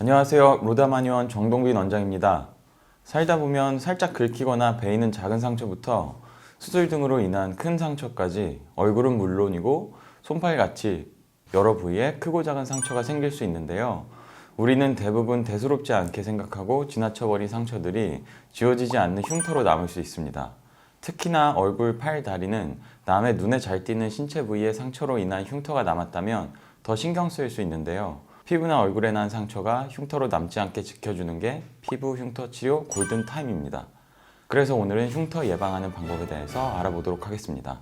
안녕하세요. 로다마니원 정동빈 원장입니다. 살다 보면 살짝 긁히거나 베이는 작은 상처부터 수술 등으로 인한 큰 상처까지 얼굴은 물론이고 손팔같이 여러 부위에 크고 작은 상처가 생길 수 있는데요. 우리는 대부분 대수롭지 않게 생각하고 지나쳐버린 상처들이 지워지지 않는 흉터로 남을 수 있습니다. 특히나 얼굴, 팔, 다리는 남의 눈에 잘 띄는 신체 부위의 상처로 인한 흉터가 남았다면 더 신경 쓰일 수 있는데요. 피부나 얼굴에 난 상처가 흉터로 남지 않게 지켜주는 게 피부 흉터 치료 골든타임입니다. 그래서 오늘은 흉터 예방하는 방법에 대해서 알아보도록 하겠습니다.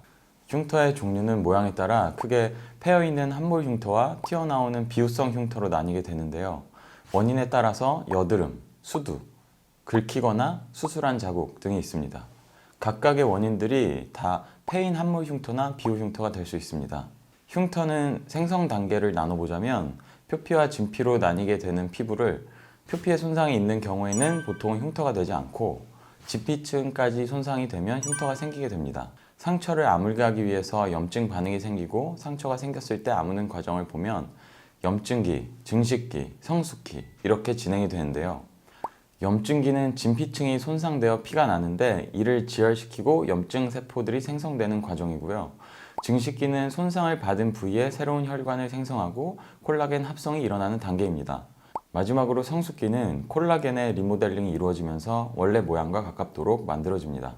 흉터의 종류는 모양에 따라 크게 패여있는 함몰 흉터와 튀어나오는 비유성 흉터로 나뉘게 되는데요. 원인에 따라서 여드름, 수두, 긁히거나 수술한 자국 등이 있습니다. 각각의 원인들이 다 패인 함몰 흉터나 비유 흉터가 될 수 있습니다. 흉터는 생성 단계를 나눠보자면 표피와 진피로 나뉘게 되는 피부를 표피에 손상이 있는 경우에는 보통 흉터가 되지 않고 진피층까지 손상이 되면 흉터가 생기게 됩니다. 상처를 아물게 하기 위해서 염증 반응이 생기고 상처가 생겼을 때 아무는 과정을 보면 염증기, 증식기, 성숙기 이렇게 진행이 되는데요. 염증기는 진피층이 손상되어 피가 나는데 이를 지혈시키고 염증 세포들이 생성되는 과정이고요. 증식기는 손상을 받은 부위에 새로운 혈관을 생성하고 콜라겐 합성이 일어나는 단계입니다. 마지막으로 성숙기는 콜라겐의 리모델링이 이루어지면서 원래 모양과 가깝도록 만들어집니다.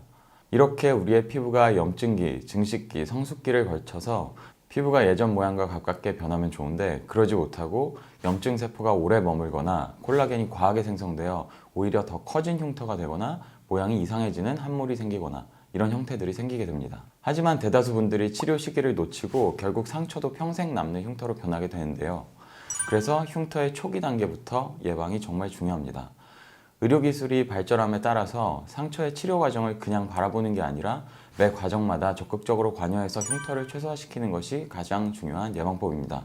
이렇게 우리의 피부가 염증기, 증식기, 성숙기를 거쳐서 피부가 예전 모양과 가깝게 변하면 좋은데 그러지 못하고 염증 세포가 오래 머물거나 콜라겐이 과하게 생성되어 오히려 더 커진 흉터가 되거나 모양이 이상해지는 함몰이 생기거나 이런 형태들이 생기게 됩니다. 하지만 대다수 분들이 치료 시기를 놓치고 결국 상처도 평생 남는 흉터로 변하게 되는데요. 그래서 흉터의 초기 단계부터 예방이 정말 중요합니다. 의료기술이 발전함에 따라서 상처의 치료 과정을 그냥 바라보는 게 아니라 매 과정마다 적극적으로 관여해서 흉터를 최소화시키는 것이 가장 중요한 예방법입니다.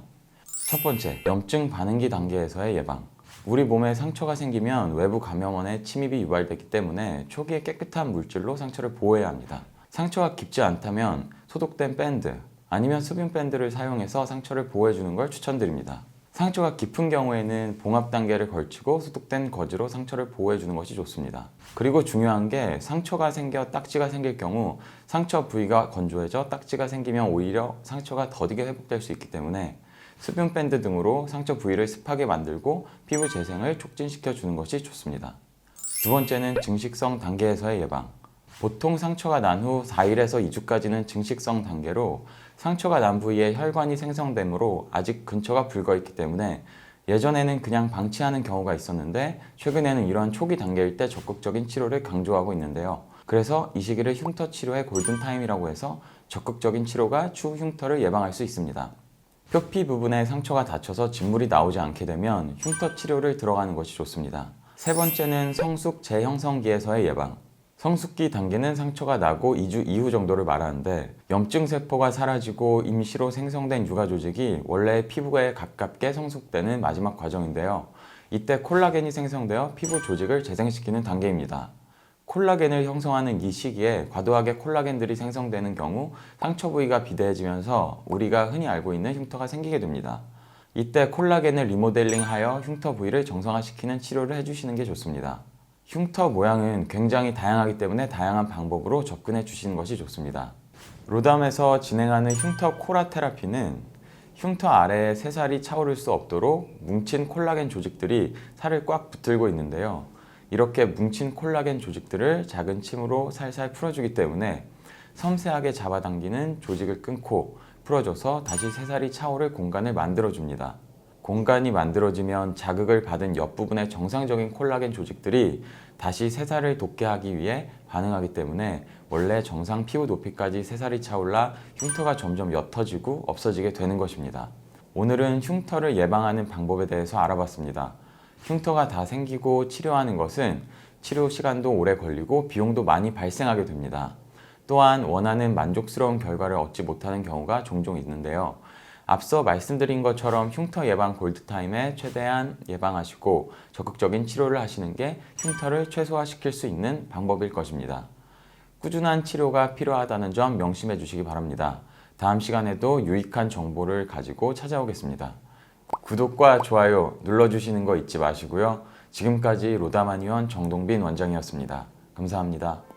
첫 번째, 염증 반응기 단계에서의 예방. 우리 몸에 상처가 생기면 외부 감염원의 침입이 유발되기 때문에 초기에 깨끗한 물질로 상처를 보호해야 합니다. 상처가 깊지 않다면 소독된 밴드 아니면 수분 밴드를 사용해서 상처를 보호해주는 걸 추천드립니다. 상처가 깊은 경우에는 봉합 단계를 걸치고 소독된 거즈로 상처를 보호해주는 것이 좋습니다. 그리고 중요한 게 상처가 생겨 딱지가 생길 경우 상처 부위가 건조해져 딱지가 생기면 오히려 상처가 더디게 회복될 수 있기 때문에 수분 밴드 등으로 상처 부위를 습하게 만들고 피부 재생을 촉진시켜 주는 것이 좋습니다. 두 번째는 증식성 단계에서의 예방. 보통 상처가 난 후 4일에서 2주까지는 증식성 단계로 상처가 난 부위에 혈관이 생성되므로 아직 근처가 불거 있기 때문에 예전에는 그냥 방치하는 경우가 있었는데 최근에는 이러한 초기 단계일 때 적극적인 치료를 강조하고 있는데요. 그래서 이 시기를 흉터 치료의 골든타임이라고 해서 적극적인 치료가 추후 흉터를 예방할 수 있습니다. 표피 부분에 상처가 닫혀서 진물이 나오지 않게 되면 흉터 치료를 들어가는 것이 좋습니다. 세 번째는 성숙 재형성기에서의 예방. 성숙기 단계는 상처가 나고 2주 이후 정도를 말하는데 염증 세포가 사라지고 임시로 생성된 유가 조직이 원래 피부에 가깝게 성숙되는 마지막 과정인데요. 이때 콜라겐이 생성되어 피부 조직을 재생시키는 단계입니다. 콜라겐을 형성하는 이 시기에 과도하게 콜라겐들이 생성되는 경우 상처 부위가 비대해지면서 우리가 흔히 알고 있는 흉터가 생기게 됩니다. 이때 콜라겐을 리모델링하여 흉터 부위를 정상화시키는 치료를 해주시는 게 좋습니다. 흉터 모양은 굉장히 다양하기 때문에 다양한 방법으로 접근해 주시는 것이 좋습니다. 로담에서 진행하는 흉터 코라 테라피는 흉터 아래에 새살이 차오를 수 없도록 뭉친 콜라겐 조직들이 살을 꽉 붙들고 있는데요. 이렇게 뭉친 콜라겐 조직들을 작은 침으로 살살 풀어주기 때문에 섬세하게 잡아당기는 조직을 끊고 풀어줘서 다시 새살이 차오를 공간을 만들어줍니다. 공간이 만들어지면 자극을 받은 옆부분의 정상적인 콜라겐 조직들이 다시 새살을 돋게 하기 위해 반응하기 때문에 원래 정상 피부 높이까지 새살이 차올라 흉터가 점점 옅어지고 없어지게 되는 것입니다. 오늘은 흉터를 예방하는 방법에 대해서 알아봤습니다. 흉터가 다 생기고 치료하는 것은 치료 시간도 오래 걸리고 비용도 많이 발생하게 됩니다. 또한 원하는 만족스러운 결과를 얻지 못하는 경우가 종종 있는데요. 앞서 말씀드린 것처럼 흉터 예방 골드타임에 최대한 예방하시고 적극적인 치료를 하시는 게 흉터를 최소화시킬 수 있는 방법일 것입니다. 꾸준한 치료가 필요하다는 점 명심해 주시기 바랍니다. 다음 시간에도 유익한 정보를 가지고 찾아오겠습니다. 구독과 좋아요 눌러주시는 거 잊지 마시고요. 지금까지 로다마니원 정동빈 원장이었습니다. 감사합니다.